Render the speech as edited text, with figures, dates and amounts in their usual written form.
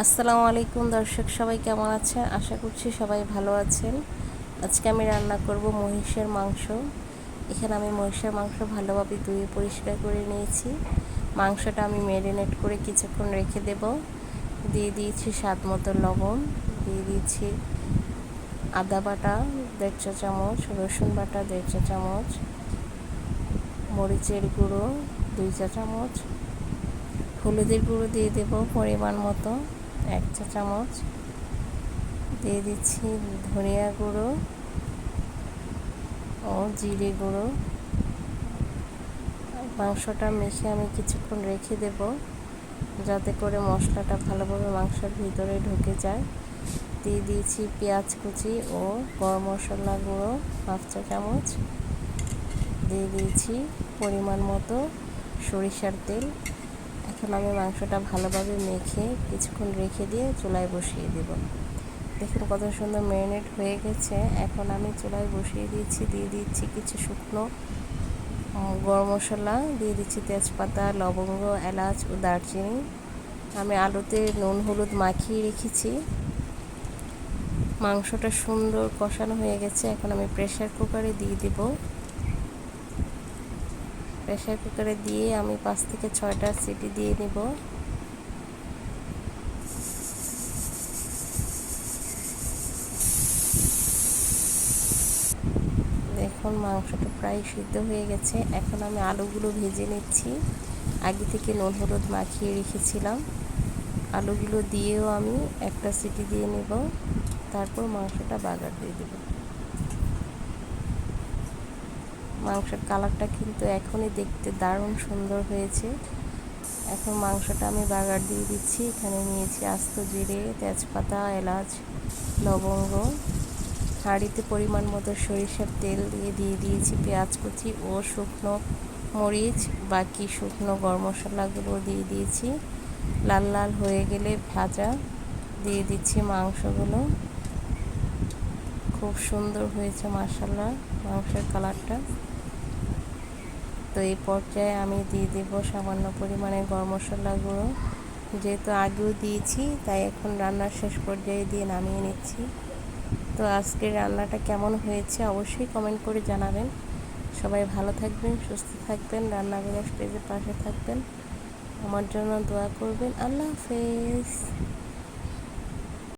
আসসালামু আলাইকুম দর্শক, সবাই কেমন আছেন? আশা করছি সবাই ভালো আছেন। আজকে আমি রান্না করব মহিষের মাংস। এখানে আমি মহিষের মাংস ভালোভাবে ধুয়ে পরিষ্কার করে নিয়েছি। মাংসটা আমি ম্যারিনেট করে কিছুক্ষণ রেখে দেব। দিয়ে দিয়েছি স্বাদ মতো লবণ, দিয়ে দিয়েছি আদা বাটা 1.5 চা চামচ, রসুন বাটা 1.5 চা চামচ, মরিচের গুঁড়ো 2 চা চামচ, হলুদের গুঁড়ো দিয়ে দেব পরিমাণ মতো 1 চা চামচ, দিয়ে দিচ্ছি ধনিয়া গুঁড়ো ও জিরে গুঁড়ো। মাংসটা মেখে আমি কিছুক্ষণ রেখে দেব যাতে করে মশলাটা ভালোভাবে মাংসের ভিতরে ঢুকে যায়। দিয়ে দিয়েছি পেঁয়াজ কুচি ও গরম মশলা গুঁড়ো 1/2 চা চামচ, দিয়ে দিয়েছি পরিমাণ মতো সরিষার তেল। এখন আমি মাংসটা ভালোভাবে মেখে কিছুক্ষণ রেখে দিয়ে চুলায় বসিয়ে দেব। দেখুন কত সুন্দর ম্যারিনেট হয়ে গেছে। এখন আমি চুলায় বসিয়ে দিয়েছি, দিয়ে দিচ্ছি কিছু শুকনো গরম মশলা, দিয়ে দিচ্ছি তেজপাতা, লবঙ্গ, এলাচ ও দারচিনি। আমি আলুতে নুন হলুদ মাখিয়ে রেখেছি। মাংসটা সুন্দর কষানো হয়ে গেছে। এখন আমি প্রেসার কুকারে দিয়ে দেব। প্রেসার কুকারে দিয়ে আমি 5 থেকে 6টা সিটি দিয়ে নেব। দেখুন মাংসটা প্রায় সিদ্ধ হয়ে গেছে। এখন আমি আলুগুলো ভেজে নিচ্ছি। আগে থেকে নুন হলুদ মাখিয়ে রেখেছিলাম। আলুগুলো দিয়েও আমি একটা সিটি দিয়ে নেব, তারপর মাংসটা বাগার দিয়ে দেব। মাংসের কালারটা কিন্তু এখনই দেখতে দারুণ সুন্দর হয়েছে। এখন মাংসটা আমি বাগার দিয়ে দিচ্ছি। এখানে নিয়েছি আস্ত জিরে, তেজপাতা, এলাচ, লবঙ্গ। হাঁড়িতে পরিমাণ মতো সরিষার তেল দিয়ে দিয়েছি পেঁয়াজ কুচি ও শুকনো মরিচ, বাকি শুকনো গরম মশলাগুলো দিয়ে দিয়েছি। লাল লাল হয়ে গেলে ভাজা দিয়ে দিচ্ছি মাংসগুলো। খুব সুন্দর হয়েছে মাশাআল্লাহ মাংসের কালারটা। তো এই পর্যায়ে আমি দিয়ে দেব সামান্য পরিমাণে গরম মশলা গুঁড়ো। যেহেতু আগেও দিয়েছি তাই এখন রান্নার শেষ পর্যায়ে দিয়ে নামিয়ে নিচ্ছি। তো আজকের রান্নাটা কেমন হয়েছে অবশ্যই কমেন্ট করে জানাবেন। সবাই ভালো থাকবেন, সুস্থ থাকবেন, রান্নাঘরের স্টেজের পাশে থাকবেন, আমার জন্য দোয়া করবেন। আল্লাহ হাফেজ।